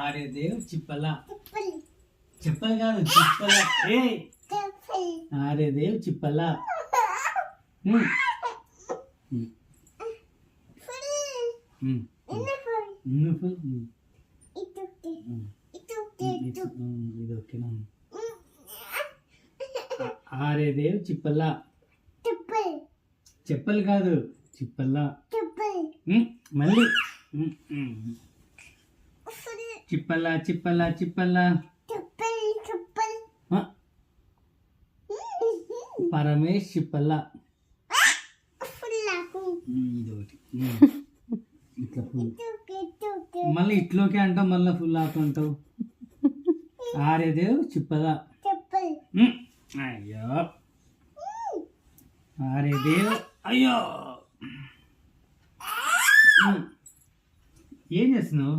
ఆరే దేవ్ చిప్పల చెప్పలు కాదు చిప్పల ఏ ఆరే దేవ్ చిప్పల ఇది ఓకేనా ఆరే దేవ్ చిప్పల చెప్పలు కాదు చిప్పల మళ్ళీ చిప్పల చిప్పల చిప్పల పరమేష్ చిప్పల ఇదొకటి ఇట్లా ఫుల్ మళ్ళీ ఇట్లోకే అంటావు మళ్ళీ ఫుల్ ఆకుంటావు ఆరేదేవ్ చిప్పల అయ్యో ఆరేదేవ్ అయ్యో ఏం చేస్తున్నావు